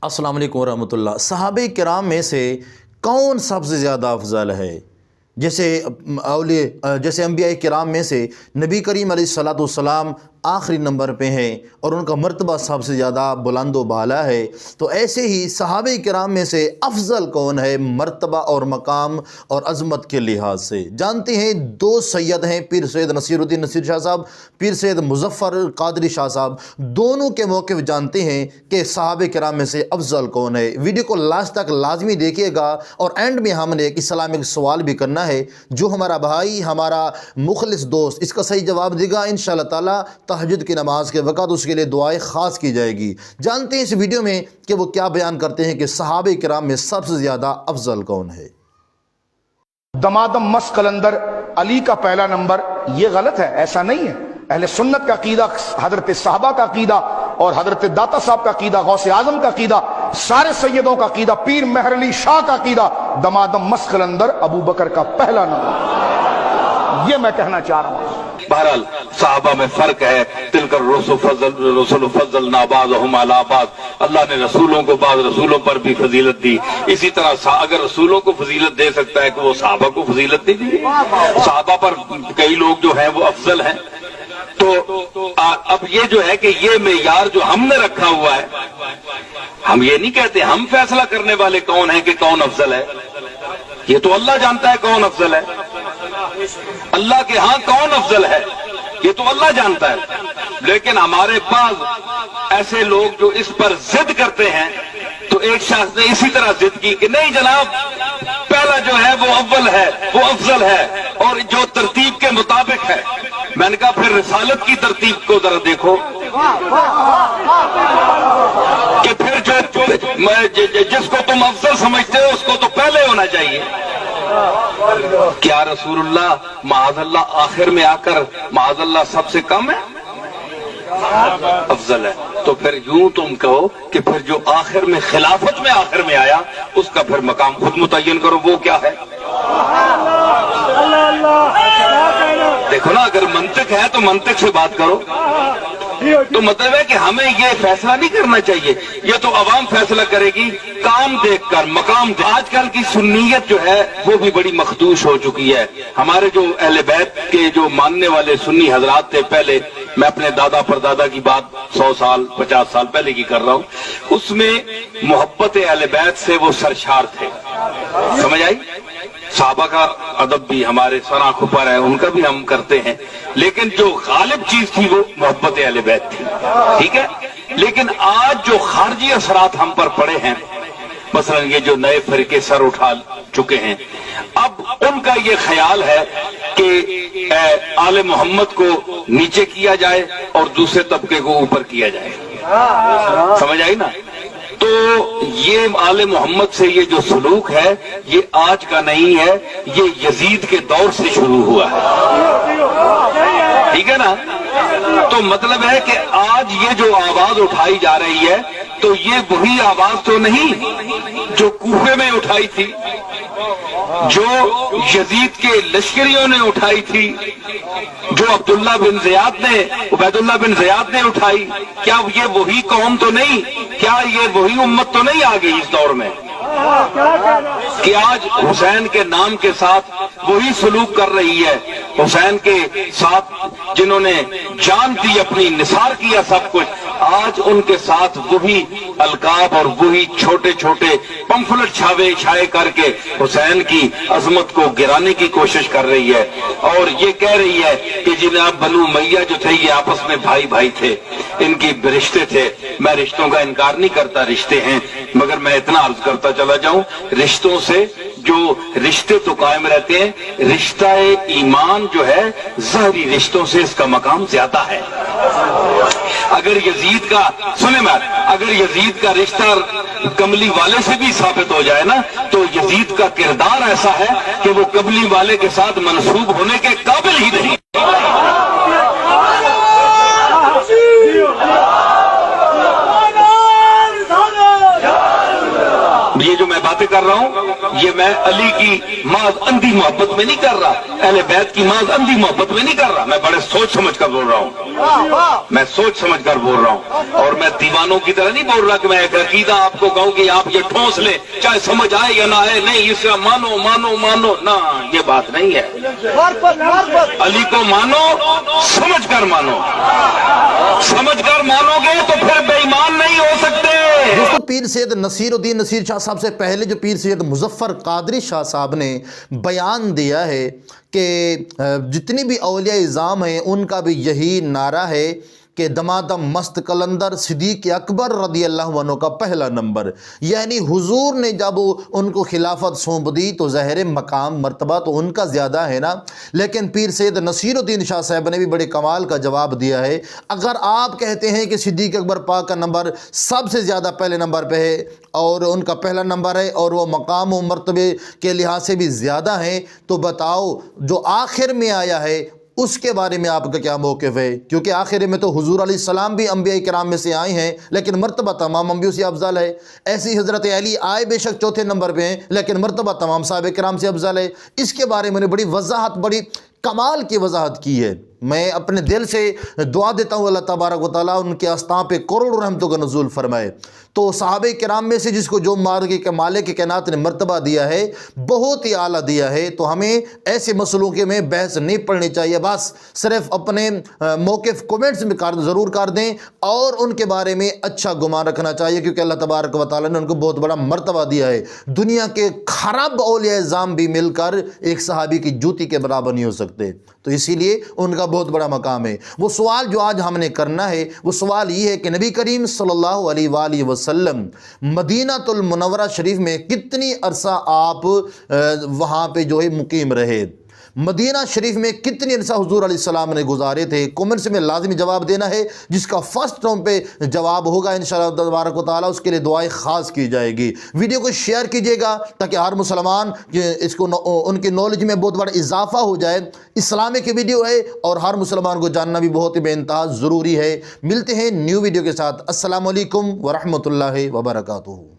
السلام علیکم ورحمۃ اللہ۔ صحابہ کرام میں سے کون سب سے زیادہ افضل ہے؟ جیسے انبیاء کرام میں سے نبی کریم علیہ الصلوۃ والسلام آخری نمبر پہ ہیں اور ان کا مرتبہ سب سے زیادہ بلند و بالا ہے، تو ایسے ہی صحابہ کرام میں سے افضل کون ہے مرتبہ اور مقام اور عظمت کے لحاظ سے؟ جانتے ہیں دو سید ہیں، پیر سید نصیر الدین نصیر شاہ صاحب، پیر سید مظفر قادری شاہ صاحب، دونوں کے موقف جانتے ہیں کہ صحابہ کرام میں سے افضل کون ہے۔ ویڈیو کو لاسٹ تک لازمی دیکھیے گا، اور اینڈ میں ہم نے ایک اسلامک سوال بھی کرنا ہے، جو ہمارا بھائی، ہمارا مخلص دوست اس کا صحیح جواب دے گا انشاءاللہ تعالی تہجد کی نماز کے وقت اس کے لیے دعائیں خاص کی جائے گی۔ جانتے ہیں اس ویڈیو میں کہ وہ کیا بیان کرتے ہیں کہ صحابہ کرام میں سب سے زیادہ افضل کون ہے۔ دمادم مس قلندر علی کا پہلا نمبر، یہ غلط ہے، ایسا نہیں ہے۔ اہل سنت کا عقیدہ، حضرت صحابہ کا عقیدہ اور حضرت داتا صاحب کا عقیدہ، غوث اعظم کا عقیدہ، سارے سیدوں کا عقیدہ، پیر مہر علی شاہ کا عقیدہ، دمادم مس قلندر ابو بکر کا پہلا نمبر، یہ میں کہنا چاہ رہا ہوں۔ بہرحال صحابہ میں فرق ہے، تلک الرسل فضلنا بعضهم علی بعض، اللہ نے رسولوں کو بعض رسولوں پر بھی فضیلت دی، اسی طرح اگر رسولوں کو فضیلت دے سکتا ہے کہ وہ صحابہ کو فضیلت نہیں دی؟ صحابہ پر کئی لوگ جو ہیں وہ افضل ہیں، تو اب یہ جو ہے کہ یہ معیار جو ہم نے رکھا ہوا ہے، ہم یہ نہیں کہتے، ہم فیصلہ کرنے والے کون ہیں کہ کون افضل ہے؟ یہ تو اللہ جانتا ہے کون افضل ہے، اللہ کے ہاں کون افضل ہے یہ تو اللہ جانتا ہے، لیکن ہمارے پاس ایسے لوگ جو اس پر ضد کرتے ہیں، تو ایک شخص نے اسی طرح ضد کی کہ نہیں جناب، پہلا جو ہے وہ اول ہے، وہ افضل ہے، اور جو ترتیب کے مطابق ہے۔ میں نے کہا پھر رسالت کی ترتیب کو ذرا دیکھو کہ پھر جس کو تم افضل سمجھتے ہو اس کو تو پہلے ہونا چاہیے۔ کیا رسول اللہ معاذ اللہ آخر میں آ کر معاذ اللہ سب سے کم ہے؟ افضل ہے، تو پھر یوں تم کہو کہ پھر جو آخر میں خلافت میں آخر میں آیا اس کا پھر مقام خود متعین کرو، وہ کیا ہے؟ دیکھو نا، اگر منطق ہے تو منطق سے بات کرو۔ تو مطلب ہے کہ ہمیں یہ فیصلہ نہیں کرنا چاہیے، یہ تو عوام فیصلہ کرے گی کام دیکھ کر، مقام دیکھ۔ آج کل کی سنیت جو ہے وہ بھی بڑی مخدوش ہو چکی ہے۔ ہمارے جو اہل بیت کے جو ماننے والے سنی حضرات تھے، پہلے میں اپنے دادا پردادا کی بات 100 سال 50 سال پہلے کی کر رہا ہوں، اس میں محبت اہل بیت سے وہ سرشار تھے، سمجھ آئی؟ صحابہ کا ادب بھی ہمارے سراں کھپر ہے، ان کا بھی ہم کرتے ہیں، لیکن جو غالب چیز تھی وہ محبت اہل بیت تھی، ٹھیک ہے؟ لیکن آج جو خارجی اثرات ہم پر پڑے ہیں، مثلا یہ جو نئے فرقے سر اٹھا چکے ہیں، اب ان کا یہ خیال ہے کہ آل محمد کو نیچے کیا جائے اور دوسرے طبقے کو اوپر کیا جائے، سمجھ آئی نا؟ تو یہ آل محمد سے یہ جو سلوک ہے یہ آج کا نہیں ہے، یہ یزید کے دور سے شروع ہوا ہے، ٹھیک ہے نا؟ تو مطلب ہے کہ آج یہ جو آواز اٹھائی جا رہی ہے تو یہ وہی آواز تو نہیں جو کوفے میں اٹھائی تھی، جو یزید کے لشکریوں نے اٹھائی تھی، جو عبداللہ بن زیاد نے، عبید اللہ بن زیاد نے اٹھائی۔ کیا یہ وہی قوم تو نہیں؟ کیا یہ وہی امت تو نہیں آ گئی اس دور میں کہ آج حسین کے نام کے ساتھ وہی سلوک کر رہی ہے؟ حسین کے ساتھ جنہوں نے جان دی، اپنی نثار کیا سب کچھ، آج ان کے ساتھ وہی القاب اور وہی چھوٹے چھوٹے پمفلٹ چھائے کر کے حسین کی عظمت کو گرانے کی کوشش کر رہی ہے، اور یہ کہہ رہی ہے کہ جناب بنو امیہ جو تھے یہ آپس میں بھائی بھائی تھے، ان کی رشتے تھے۔ میں رشتوں کا انکار نہیں کرتا، رشتے ہیں، مگر میں اتنا عرض کرتا چلا جاؤں، رشتوں سے جو رشتے تو قائم رہتے ہیں، رشتہ ایمان جو ہے ظاہری رشتوں سے اس کا مقام زیادہ ہے۔ اگر یزید کا سنیں بات، اگر یزید کا رشتہ کملی والے سے بھی ثابت ہو جائے نا، تو یزید کا کردار ایسا ہے کہ وہ کملی والے کے ساتھ منسوب ہونے کے قابل ہی نہیں۔ یہ جو میں بات باتیں کر رہا ہوں یہ میں علی کی محض اندھی محبت میں نہیں کر رہا، اہل بیت کی محض اندھی محبت میں نہیں کر رہا، میں بڑے سوچ سمجھ کر بول رہا ہوں، میں سوچ سمجھ کر بول رہا ہوں، اور میں دیوانوں کی طرح نہیں بول رہا کہ میں ایک عقیدہ آپ کو کہوں کہ آپ یہ ٹھونس لیں چاہے سمجھ آئے یا نہ آئے، نہیں اس کا مانو مانو مانو، نہ یہ بات نہیں ہے۔ علی کو مانو، سمجھ کر مانو، سمجھ کر مانو گے تو پھر بے ایمان نہیں ہو سکتے۔ دوستو پیر سید نصیر الدین نصیر شاہ صاحب سے پہلے جو پیر سید مظفر قادری شاہ صاحب نے بیان دیا ہے کہ جتنی بھی اولیاء اعظام ہیں ان کا بھی یہی نعرہ ہے کہ دمادم مست قلندر صدیق اکبر رضی اللہ عنہ کا پہلا نمبر، یعنی حضور نے جب ان کو خلافت سونپ دی تو ظاہر مقام مرتبہ تو ان کا زیادہ ہے نا، لیکن پیر سید نصیر الدین شاہ صاحب نے بھی بڑے کمال کا جواب دیا ہے۔ اگر آپ کہتے ہیں کہ صدیق اکبر پاک کا نمبر سب سے زیادہ پہلے نمبر پہ ہے اور ان کا پہلا نمبر ہے اور وہ مقام و مرتبے کے لحاظ سے بھی زیادہ ہیں، تو بتاؤ جو آخر میں آیا ہے اس کے بارے میں آپ کا کیا موقف ہے؟ کیونکہ آخر میں تو حضور علیہ السلام بھی انبیاء کرام میں سے آئے ہیں لیکن مرتبہ تمام انبیاء سے افضل ہے، ایسی حضرت علی آئے بے شک چوتھے نمبر پہ ہیں لیکن مرتبہ تمام صحابہ کرام سے افضل ہے۔ اس کے بارے میں نے بڑی وضاحت، بڑی کمال کی وضاحت کی ہے۔ میں اپنے دل سے دعا دیتا ہوں اللہ تبارک و تعالیٰ ان کے آستان پہ کروڑوں رحمتوں کا نزول فرمائے۔ تو صحابہ کرام میں سے جس کو جو مالک کائنات نے مرتبہ دیا ہے بہت ہی اعلیٰ دیا ہے، تو ہمیں ایسے مسئلوں کے میں بحث نہیں پڑھنی چاہیے، بس صرف اپنے موقف کومنٹس میں ضرور کر دیں اور ان کے بارے میں اچھا گمان رکھنا چاہیے، کیونکہ اللہ تبارک و تعالیٰ نے ان کو بہت بڑا مرتبہ دیا ہے۔ دنیا کے خراب اولیاء اعظام بھی مل کر ایک صحابی کی جوتی کے برابر نہیں ہو سکتے، تو اسی لیے ان کا بہت بڑا مقام ہے۔ وہ سوال جو آج ہم نے کرنا ہے وہ سوال یہ ہے کہ نبی کریم صلی اللہ علیہ وآلہ وسلم مدینہ المنورہ شریف میں کتنی عرصہ آپ وہاں پہ جو ہے مقیم رہے؟ مدینہ شریف میں کتنی عرصہ حضور علیہ السلام نے گزارے تھے؟ کومنٹس میں لازمی جواب دینا ہے، جس کا فرسٹ ٹائم پہ جواب ہوگا انشاءاللہ تبارک و تعالیٰ اس کے لیے دعائیں خاص کی جائے گی۔ ویڈیو کو شیئر کیجیے گا تاکہ ہر مسلمان اس کو ان کی نالج میں بہت بڑا اضافہ ہو جائے۔ اسلامک ویڈیو ہے اور ہر مسلمان کو جاننا بھی بہت ہی بے انتہا ضروری ہے۔ ملتے ہیں نیو ویڈیو کے ساتھ۔ السلام علیکم ورحمۃ اللہ وبرکاتہ۔